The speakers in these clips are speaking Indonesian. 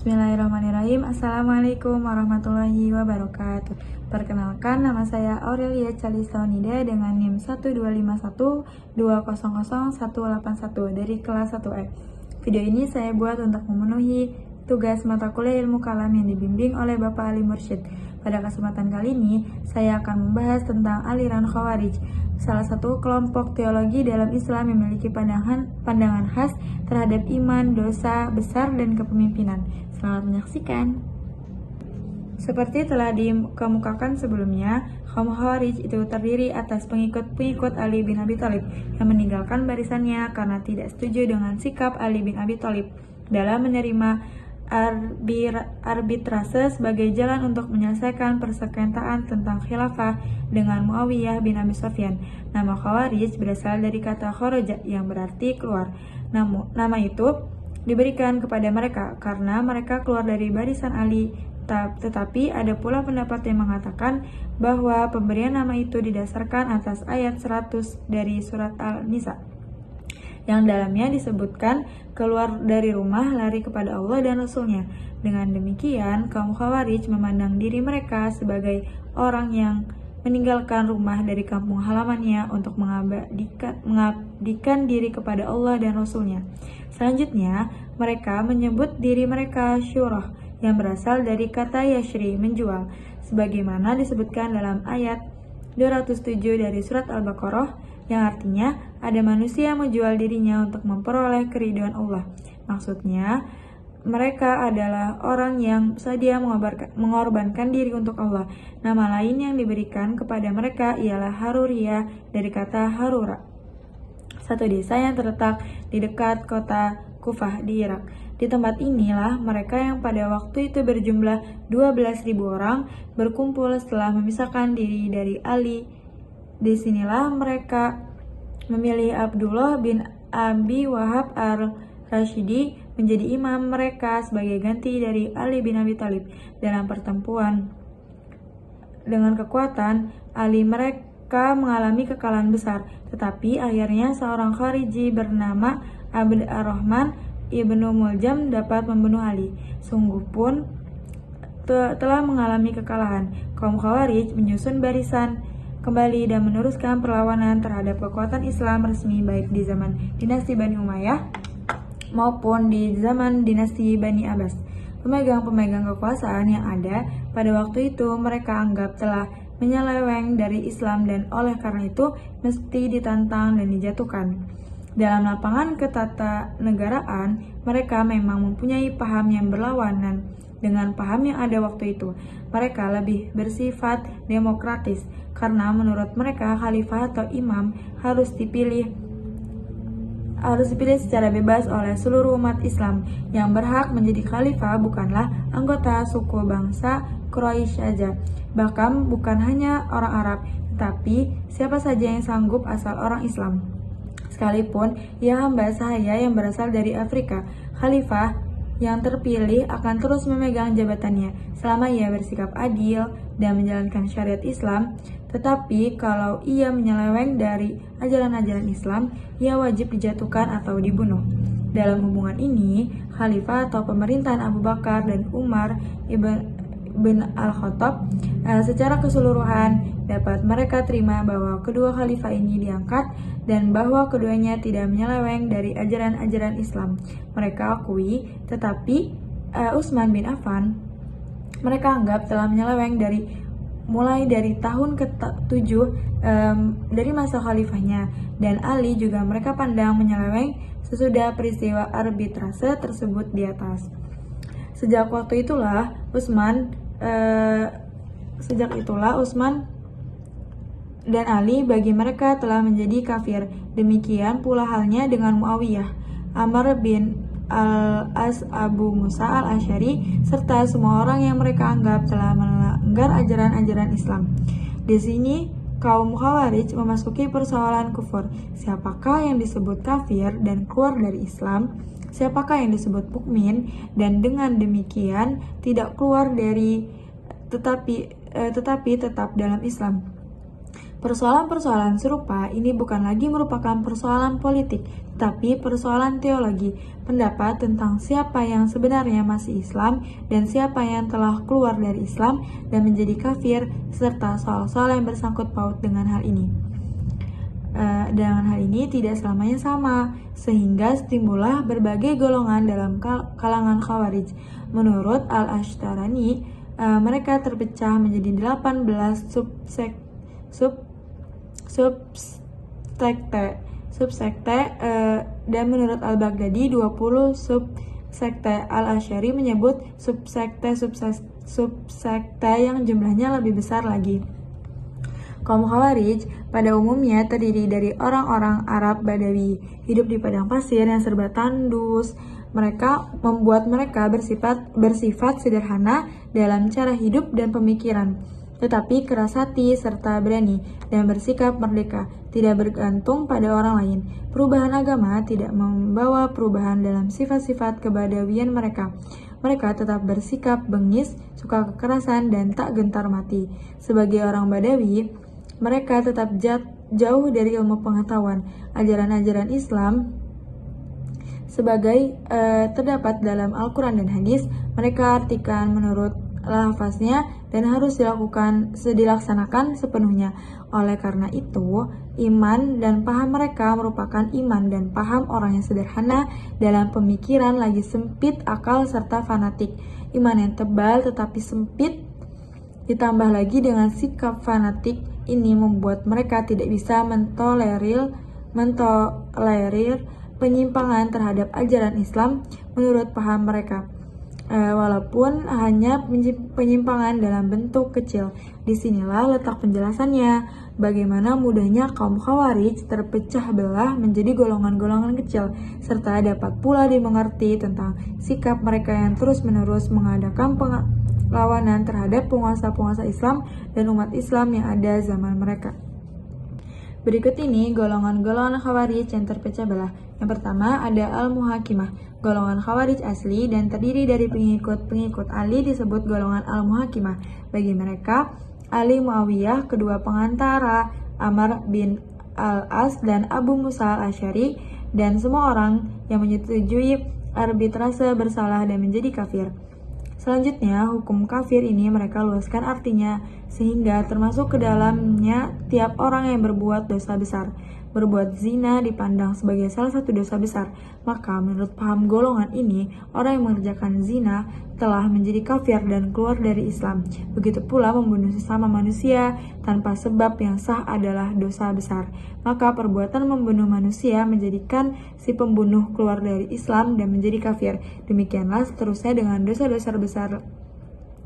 Bismillahirrahmanirrahim. Assalamualaikum warahmatullahi wabarakatuh. Perkenalkan, nama saya Aurelia Calistonida dengan NIM 12512000181 dari kelas 1E. Video ini saya buat untuk memenuhi tugas mata kuliah ilmu kalam yang dibimbing oleh Bapak Ali Mursyid. Pada kesempatan kali ini, saya akan membahas tentang aliran Khawarij, salah satu kelompok teologi dalam Islam yang memiliki pandangan khas terhadap iman, dosa besar, dan kepemimpinan. Selamat menyaksikan. Seperti telah dikemukakan sebelumnya, kaum Khawarij itu terdiri atas pengikut-pengikut Ali bin Abi Thalib yang meninggalkan barisannya karena tidak setuju dengan sikap Ali bin Abi Thalib dalam menerima arbitrase sebagai jalan untuk menyelesaikan persengketaan tentang khilafah dengan Muawiyah bin Abi Sufyan. Nama Khawarij berasal dari kata kharaja yang berarti keluar. Nama itu diberikan kepada mereka karena mereka keluar dari barisan Ali. Tetapi ada pula pendapat yang mengatakan bahwa pemberian nama itu didasarkan atas ayat 100 dari surat Al-Nisa, yang dalamnya disebutkan keluar dari rumah lari kepada Allah dan Rasulnya. Dengan demikian, kaum Khawarij memandang diri mereka sebagai orang yang meninggalkan rumah dari kampung halamannya untuk mengabdikan diri kepada Allah dan Rasulnya. Selanjutnya, mereka menyebut diri mereka syurah, yang berasal dari kata yashri, menjual, sebagaimana disebutkan dalam ayat 207 dari surat Al-Baqarah, yang artinya ada manusia menjual dirinya untuk memperoleh keridhaan Allah. Maksudnya, mereka adalah orang yang bersedia mengorbankan diri untuk Allah. Nama lain yang diberikan kepada mereka ialah Haruriyah dari kata Harura, satu desa yang terletak di dekat kota Kufah di Irak. Di tempat inilah mereka yang pada waktu itu berjumlah 12.000 orang berkumpul setelah memisahkan diri dari Ali. Di sinilah mereka memilih Abdullah bin Abi Wahab al-Rashidi menjadi imam mereka sebagai ganti dari Ali bin Abi Thalib. Dalam pertempuran dengan kekuatan Ali, mereka mengalami kekalahan besar, tetapi akhirnya seorang Khariji bernama Abd ar-Rahman ibnu Muljam dapat membunuh Ali. Sungguh pun telah mengalami kekalahan. Kaum Khawarij menyusun barisan kembali dan meneruskan perlawanan terhadap kekuatan Islam resmi baik di zaman dinasti Bani Umayyah maupun di zaman dinasti Bani Abbas. Pemegang-pemegang kekuasaan yang ada pada waktu itu mereka anggap telah menyeleweng dari Islam dan oleh karena itu mesti ditantang dan dijatuhkan. Dalam lapangan ketatanegaraan, mereka memang mempunyai paham yang berlawanan dengan paham yang ada waktu itu. Mereka lebih bersifat demokratis karena menurut mereka khalifah atau imam harus dipilih secara bebas oleh seluruh umat Islam. Yang berhak menjadi khalifah bukanlah anggota suku bangsa Quraisy saja, bahkan bukan hanya orang Arab, tetapi siapa saja yang sanggup asal orang Islam. Sekalipun ia hamba sahaya yang berasal dari Afrika, khalifah yang terpilih akan terus memegang jabatannya selama ia bersikap adil dan menjalankan syariat Islam. Tetapi kalau ia menyeleweng dari ajaran-ajaran Islam, ia wajib dijatuhkan atau dibunuh. Dalam hubungan ini, khalifah atau pemerintahan Abu Bakar dan Umar bin Al-Khattab secara keseluruhan dapat mereka terima bahwa kedua khalifah ini diangkat dan bahwa keduanya tidak menyeleweng dari ajaran-ajaran Islam. Mereka akui, tetapi Utsman bin Affan mereka anggap telah menyeleweng mulai dari tahun ke-7 dari masa khalifahnya, dan Ali juga mereka pandang menyeleweng sesudah peristiwa arbitrase tersebut di atas. Sejak itulah Utsman dan Ali bagi mereka telah menjadi kafir. Demikian pula halnya dengan Muawiyah, Amr bin Al-As, Abu Musa al-Asy'ari, serta semua orang yang mereka anggap telah melanggar ajaran-ajaran Islam. Di sini kaum Khawarij memasuki persoalan kufur. Siapakah yang disebut kafir dan keluar dari Islam? Siapakah yang disebut mukmin dan dengan demikian tidak keluar dari tetapi tetap dalam Islam? Persoalan-persoalan serupa ini bukan lagi merupakan persoalan politik, tapi persoalan teologi, pendapat tentang siapa yang sebenarnya masih Islam dan siapa yang telah keluar dari Islam dan menjadi kafir, serta soal-soal yang bersangkut paut dengan hal ini. Dengan hal ini tidak selamanya sama, sehingga timbullah berbagai golongan dalam kalangan Khawarij. Menurut Al-Ashtarani, mereka terpecah menjadi 18 subsekte, dan menurut Al-Baghdadi 20 subsekte. Al-Asy'ari menyebut subsekte yang jumlahnya lebih besar lagi. Kaum Khawarij pada umumnya terdiri dari orang-orang Arab Badawi, hidup di padang pasir yang serba tandus. Mereka membuat mereka bersifat sederhana dalam cara hidup dan pemikiran, tetapi keras hati serta berani dan bersikap merdeka, tidak bergantung pada orang lain. Perubahan agama tidak membawa perubahan dalam sifat-sifat kebadawian mereka. Mereka tetap bersikap bengis, suka kekerasan, dan tak gentar mati. Sebagai orang Badawi, mereka tetap jauh dari ilmu pengetahuan. Ajaran-ajaran Islam sebagai terdapat dalam Al-Quran dan hadis, mereka artikan menurut lafaznya dan harus dilaksanakan sepenuhnya. Oleh karena itu, iman dan paham mereka merupakan iman dan paham orang yang sederhana dalam pemikiran, lagi sempit akal serta fanatik. Iman yang tebal tetapi sempit ditambah lagi dengan sikap fanatik ini membuat mereka tidak bisa mentolerir penyimpangan terhadap ajaran Islam menurut paham mereka. Walaupun hanya penyimpangan dalam bentuk kecil. Disinilah letak penjelasannya, bagaimana mudahnya kaum Khawarij terpecah belah menjadi golongan-golongan kecil, serta dapat pula dimengerti tentang sikap mereka yang terus-menerus mengadakan perlawanan terhadap penguasa-penguasa Islam dan umat Islam yang ada zaman mereka. Berikut ini golongan-golongan Khawarij yang terpecah belah. Yang pertama ada Al-Muhakimah, golongan Khawarij asli dan terdiri dari pengikut-pengikut Ali disebut golongan Al-Muhakimah. Bagi mereka, Ali Muawiyah, kedua pengantara Amr bin Al-As dan Abu Musa Al-Asy'ari, dan semua orang yang menyetujui arbitrase bersalah dan menjadi kafir. Selanjutnya, hukum kafir ini mereka luaskan artinya sehingga termasuk ke dalamnya tiap orang yang berbuat dosa besar. Berbuat zina dipandang sebagai salah satu dosa besar. Maka menurut paham golongan ini, orang yang mengerjakan zina telah menjadi kafir dan keluar dari Islam. Begitu pula membunuh sesama manusia tanpa sebab yang sah adalah dosa besar. Maka perbuatan membunuh manusia menjadikan si pembunuh keluar dari Islam dan menjadi kafir. Demikianlah seterusnya dengan dosa-dosa besar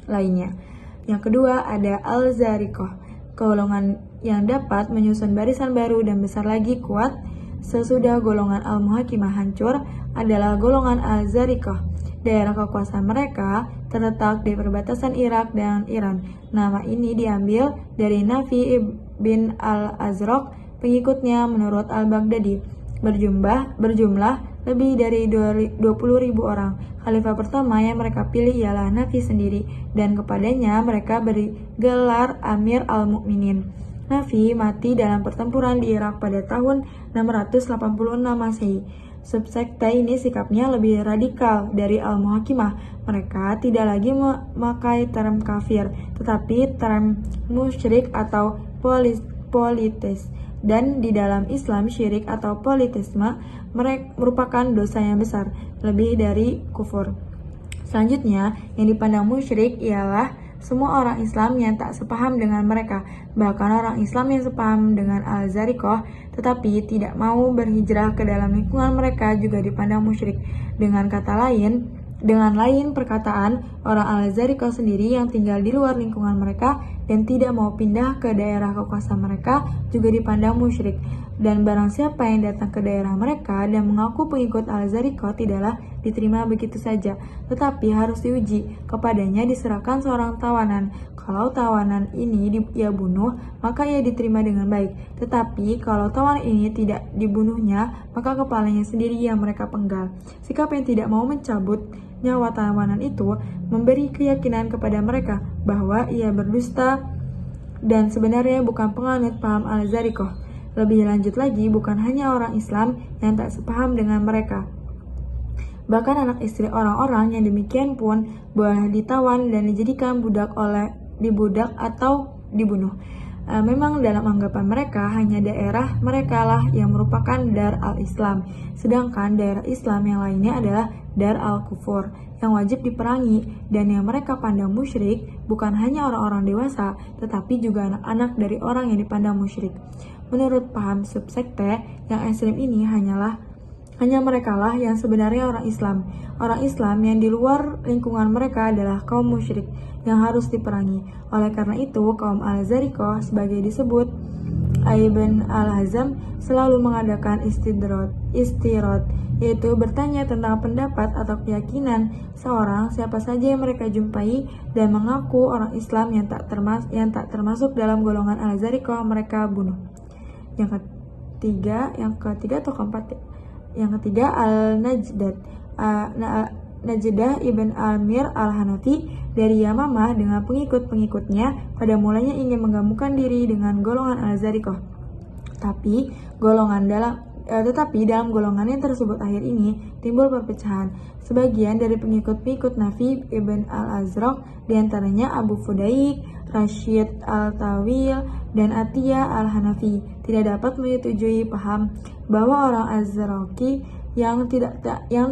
lainnya. Yang kedua ada Al-Zariqah, golongan yang dapat menyusun barisan baru dan besar lagi kuat sesudah golongan Al-Muhakimah hancur adalah golongan Al-Zariqah. Daerah kekuasaan mereka terletak di perbatasan Irak dan Iran. Nama ini diambil dari Nafi bin Al-Azraq, pengikutnya menurut Al-Baghdadi. Berjumlah lebih dari 20.000 orang. Khalifah pertama yang mereka pilih ialah Nafi sendiri, dan kepadanya mereka beri gelar Amir al-Mu'minin. Nafi mati dalam pertempuran di Irak pada tahun 686 Masehi. Subsekte ini sikapnya lebih radikal dari Al-Muhakimah. Mereka tidak lagi memakai term kafir, tetapi term musyrik atau politis. Dan di dalam Islam, syirik atau politisme merupakan dosa yang besar, lebih dari kufur. Selanjutnya, yang dipandang musyrik ialah semua orang Islam yang tak sepaham dengan mereka. Bahkan orang Islam yang sepaham dengan Al-Zariqah tetapi tidak mau berhijrah ke dalam lingkungan mereka juga dipandang musyrik. Dengan lain perkataan, orang Al-Zariqah sendiri yang tinggal di luar lingkungan mereka dan tidak mau pindah ke daerah kekuasaan mereka juga dipandang musyrik. Dan barang siapa yang datang ke daerah mereka dan mengaku pengikut Al-Zariqah tidaklah diterima begitu saja, tetapi harus diuji. Kepadanya diserahkan seorang tawanan. Kalau tawanan ini ia bunuh, maka ia diterima dengan baik. Tetapi kalau tawanan ini tidak dibunuhnya, maka kepalanya sendiri yang mereka penggal. Sikap yang tidak mau mencabut nyawa tawanan itu memberi keyakinan kepada mereka bahwa ia berdusta dan sebenarnya bukan penganut paham Al-Zarikoh. Lebih lanjut lagi, bukan hanya orang Islam yang tak sepaham dengan mereka. Bahkan anak istri orang-orang yang demikian pun boleh ditawan dan dijadikan dibudak atau dibunuh. Memang dalam anggapan mereka hanya daerah mereka lah yang merupakan Dar al-Islam, sedangkan daerah Islam yang lainnya adalah Dar al-Kufur yang wajib diperangi, dan yang mereka pandang musyrik bukan hanya orang-orang dewasa tetapi juga anak-anak dari orang yang dipandang musyrik. Menurut paham subsekte yang ekstrem ini hanya mereka lah yang sebenarnya orang Islam. Orang Islam yang di luar lingkungan mereka adalah kaum musyrik yang harus diperangi. Oleh karena itu, kaum Al-Zarikoh sebagai disebut Ibn Al-Hazm selalu mengadakan istirod, yaitu bertanya tentang pendapat atau keyakinan seorang siapa saja yang mereka jumpai dan mengaku orang Islam yang tak termasuk dalam golongan Al-Zarikoh mereka bunuh. Yang ketiga atau keempat ya? Yang ketiga, Najdah ibn Amir al-Hanafi dari Yamamah dengan pengikut-pengikutnya pada mulanya ingin menggabungkan diri dengan golongan Al-Zarikoh. Tetapi dalam golongan yang tersebut akhir ini timbul perpecahan. Sebagian dari pengikut-pengikut Nafi ibn al-Azraq, diantaranya Abu Fudaik, Rashid al-Tawil, dan Atiyah al-Hanafi, tidak dapat menyetujui paham bahwa orang Az-Zarqi yang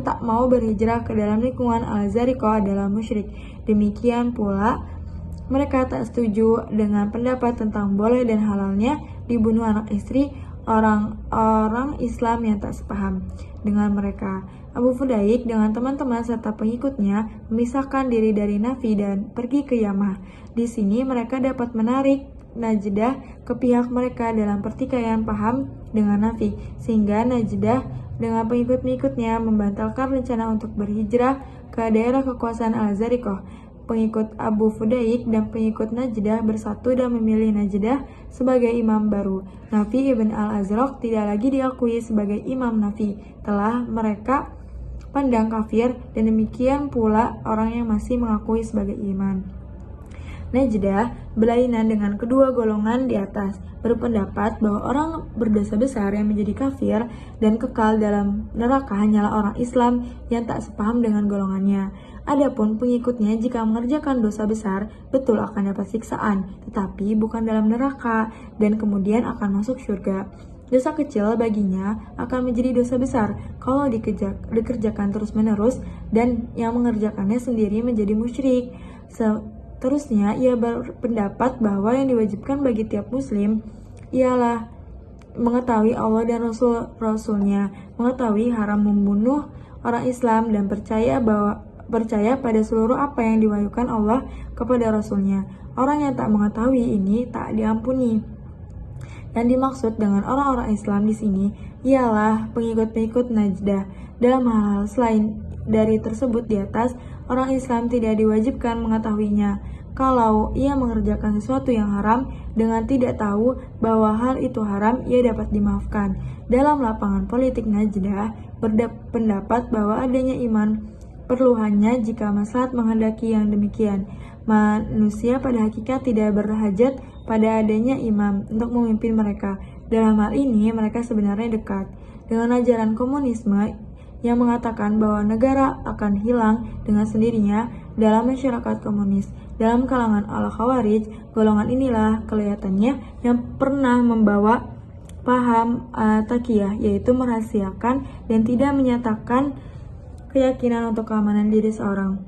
tak mau berhijrah ke dalam lingkungan Al-Zarikoh adalah musyrik. Demikian pula mereka tak setuju dengan pendapat tentang boleh dan halalnya dibunuh anak istri orang-orang Islam yang tak sepaham dengan mereka. Abu Fudaik dengan teman-teman serta pengikutnya memisahkan diri dari Nafi dan pergi ke Yamah. Di sini mereka dapat menarik Najdah ke pihak mereka dalam pertikaian paham dengan Nafi, sehingga Najdah dengan pengikut-pengikutnya membatalkan rencana untuk berhijrah ke daerah kekuasaan Al-Zarikoh. Pengikut Abu Fudaik dan pengikut Najdah bersatu dan memilih Najdah sebagai imam baru. Nafi ibn al-Azraq tidak lagi diakui sebagai imam Nafi, telah mereka pandang kafir, dan demikian pula orang yang masih mengakui sebagai iman. Najdah berlainan dengan kedua golongan di atas, berpendapat bahwa orang berdosa besar yang menjadi kafir dan kekal dalam neraka hanyalah orang Islam yang tak sepaham dengan golongannya. Adapun pengikutnya jika mengerjakan dosa besar, betul akan dapat siksaan, tetapi bukan dalam neraka dan kemudian akan masuk surga. Dosa kecil baginya akan menjadi dosa besar kalau dikerjakan terus-menerus, dan yang mengerjakannya sendiri menjadi musyrik. Terusnya, ia berpendapat bahwa yang diwajibkan bagi tiap muslim ialah mengetahui Allah dan Rasul-Rasulnya, mengetahui haram membunuh orang Islam, dan percaya pada seluruh apa yang diwahyukan Allah kepada Rasulnya. Orang yang tak mengetahui ini tak diampuni. Yang dimaksud dengan orang-orang Islam di sini ialah pengikut-pengikut Najdah. Dalam hal selain dari tersebut di atas, orang Islam tidak diwajibkan mengetahuinya. Kalau ia mengerjakan sesuatu yang haram dengan tidak tahu bahwa hal itu haram, ia dapat dimaafkan. Dalam lapangan politik, Najdah berpendapat bahwa adanya iman perlu hanya jika maslahat menghendaki yang demikian. Manusia pada hakikat tidak berhajat pada adanya imam untuk memimpin mereka. Dalam hal ini, mereka sebenarnya dekat dengan ajaran komunisme yang mengatakan bahwa negara akan hilang dengan sendirinya dalam masyarakat komunis. Dalam kalangan al-Khawarij, golongan inilah kelihatannya yang pernah membawa paham taqiyah, yaitu merahasiakan dan tidak menyatakan keyakinan untuk keamanan diri seorang.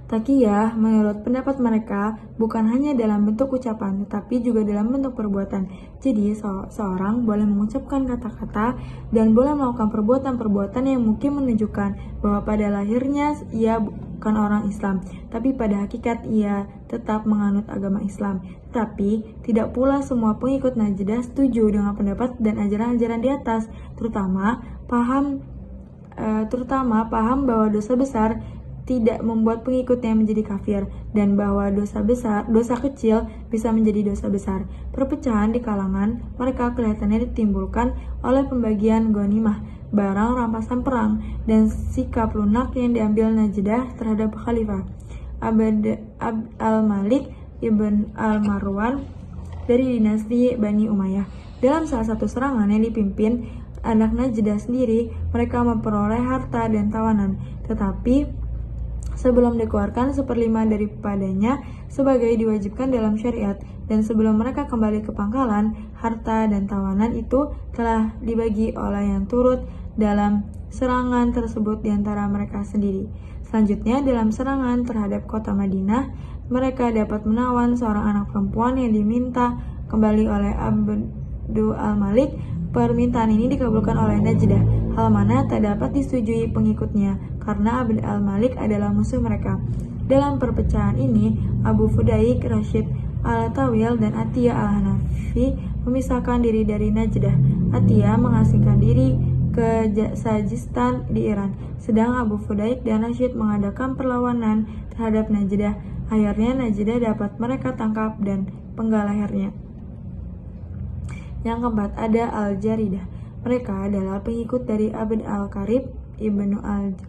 Taqiyah menurut pendapat mereka bukan hanya dalam bentuk ucapan, tetapi juga dalam bentuk perbuatan. Jadi seorang boleh mengucapkan kata-kata dan boleh melakukan perbuatan-perbuatan yang mungkin menunjukkan bahwa pada lahirnya ia bukan orang Islam, tapi pada hakikat ia tetap menganut agama Islam. Tapi tidak pula semua pengikut Najdah setuju dengan pendapat dan ajaran-ajaran di atas, terutama paham bahwa dosa besar tidak membuat pengikutnya menjadi kafir, dan bahwa dosa kecil bisa menjadi dosa besar. Perpecahan di kalangan mereka kelihatannya ditimbulkan oleh pembagian ghanimah, barang rampasan perang, dan sikap lunak yang diambil Najdah terhadap khalifah. Abd al-Malik ibn al-Marwan dari dinasti Bani Umayyah. Dalam salah satu serangan yang dipimpin anak Najdah sendiri, mereka memperoleh harta dan tawanan, tetapi sebelum dikeluarkan 1/5 daripadanya sebagai diwajibkan dalam syariat, dan sebelum mereka kembali ke pangkalan, harta dan tawanan itu telah dibagi oleh yang turut dalam serangan tersebut di antara mereka sendiri. Selanjutnya, dalam serangan terhadap kota Madinah, mereka dapat menawan seorang anak perempuan yang diminta kembali oleh Abdul al-Malik. Permintaan ini dikabulkan oleh Najdah, hal mana tak dapat disetujui pengikutnya karena Abd al-Malik adalah musuh mereka. Dalam perpecahan ini, Abu Fudaik, Rashid al-Tawil, dan Atiyah al-Hanafi memisahkan diri dari Najdah. Atiyah mengasingkan diri ke Sajistan di Iran, sedang Abu Fudaik dan Rashid mengadakan perlawanan terhadap Najdah. Akhirnya Najdah dapat mereka tangkap dan penggal lehernya. Yang keempat, ada Al-Jaridah. Mereka adalah pengikut dari Abd al-Karib Ibnu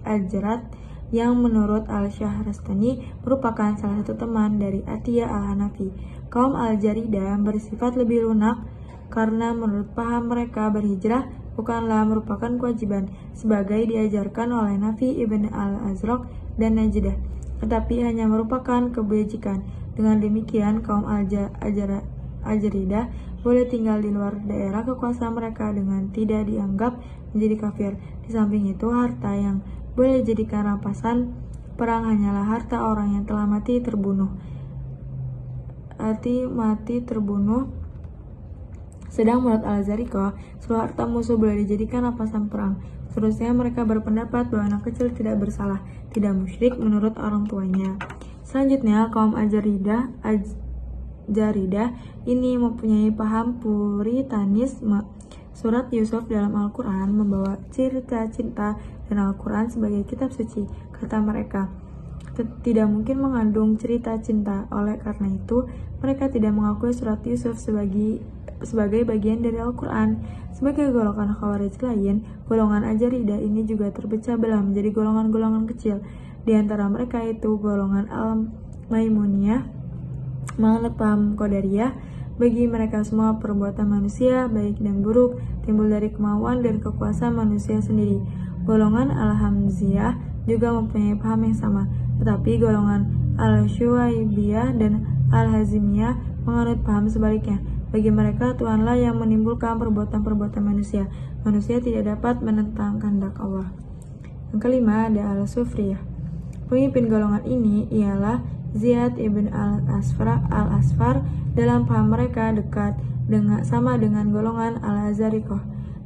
al-Jarrad yang menurut Al-Syahrastani merupakan salah satu teman dari Atiyah al-Hanafi. Kaum Al-Jaridah bersifat lebih lunak karena menurut paham mereka berhijrah bukanlah merupakan kewajiban sebagai diajarkan oleh Nafi ibn al-Azraq dan Najdah, tetapi hanya merupakan kebajikan. Dengan demikian, kaum Al-Jaridah boleh tinggal di luar daerah kekuasaan mereka dengan tidak dianggap menjadi kafir. Di samping itu, harta yang boleh dijadikan rampasan perang hanyalah harta orang yang telah mati terbunuh. Sedang menurut Al-Zariqah, seluruh harta musuh boleh dijadikan rampasan perang. Seterusnya, mereka berpendapat bahwa anak kecil tidak bersalah, tidak musyrik menurut orang tuanya. Selanjutnya, kaum Al-Jaridah ini mempunyai paham puritanisme. Surat Yusuf dalam Al-Quran membawa cerita cinta dan Al-Quran sebagai kitab suci. Kata mereka, tidak mungkin mengandung cerita cinta. Oleh karena itu, mereka tidak mengakui surat Yusuf sebagai bagian dari Al-Quran. Sebagai golongan Khawarij lain, golongan Al-Jaridah ini juga terpecah belah menjadi golongan-golongan kecil. Di antara mereka itu golongan Al-Maimuniyah menganut paham Qadariyah. Bagi mereka semua perbuatan manusia, baik dan buruk, timbul dari kemauan dan kekuasaan manusia sendiri. Golongan Al-Hamziyah juga mempunyai paham yang sama, tetapi golongan Al-Syuaibiyah dan Al-Hazimiyah menganut paham sebaliknya. Bagi mereka, Tuhanlah yang menimbulkan perbuatan-perbuatan manusia. Manusia tidak dapat menentang kehendak Allah. Yang kelima, ada Al-Sufriyah. Pemimpin golongan ini ialah Ziyad ibn al-Asfar. Dalam paham mereka dekat sama dengan golongan Al-Zariqah.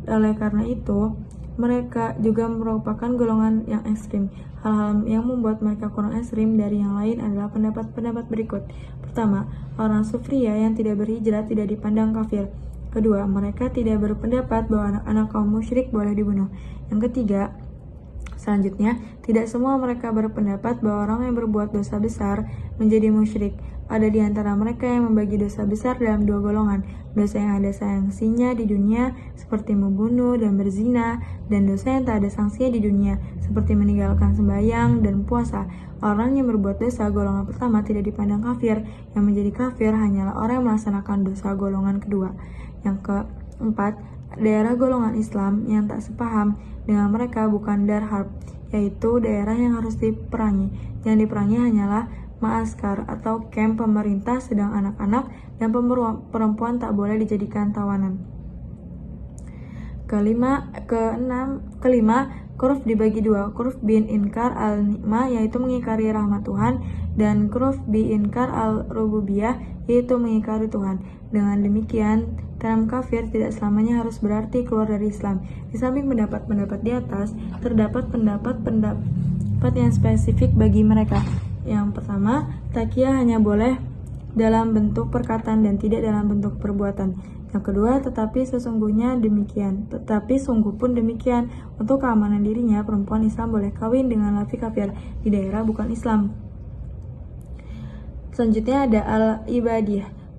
Oleh karena itu, mereka juga merupakan golongan yang ekstrim. Hal-hal yang membuat mereka kurang ekstrim dari yang lain adalah pendapat-pendapat berikut. Pertama, orang Sufriyah yang tidak berhijrah tidak dipandang kafir. Kedua, mereka tidak berpendapat bahwa anak-anak kaum musyrik boleh dibunuh. Yang ketiga, selanjutnya, tidak semua mereka berpendapat bahwa orang yang berbuat dosa besar menjadi musyrik. Ada di antara mereka yang membagi dosa besar dalam dua golongan, dosa yang ada sanksinya di dunia seperti membunuh dan berzina, dan dosa yang tak ada sanksinya di dunia seperti meninggalkan sembahyang dan puasa. Orang yang berbuat dosa golongan pertama tidak dipandang kafir. Yang menjadi kafir hanyalah orang yang melaksanakan dosa golongan kedua. Yang keempat, daerah golongan Islam yang tak sepaham dengan mereka bukan dar harb, yaitu daerah yang harus diperangi. Yang diperangi hanyalah ma'askar atau camp pemerintah, sedang anak-anak dan perempuan tak boleh dijadikan tawanan. Kelima, kuruf dibagi dua, kuruf bin inkar al-ni'mah yaitu mengingkari rahmat Tuhan, dan kuruf bin inkar al-rububiyah yaitu mengingkari Tuhan. Dengan demikian, term kafir tidak selamanya harus berarti keluar dari Islam. Di samping pendapat-pendapat di atas, terdapat pendapat yang spesifik bagi mereka. Yang pertama, takyah hanya boleh dalam bentuk perkataan dan tidak dalam bentuk perbuatan. Yang kedua, sungguh pun demikian, untuk keamanan dirinya, perempuan Islam boleh kawin dengan laki kafir di daerah bukan Islam. Selanjutnya ada Al-Ibadiyah.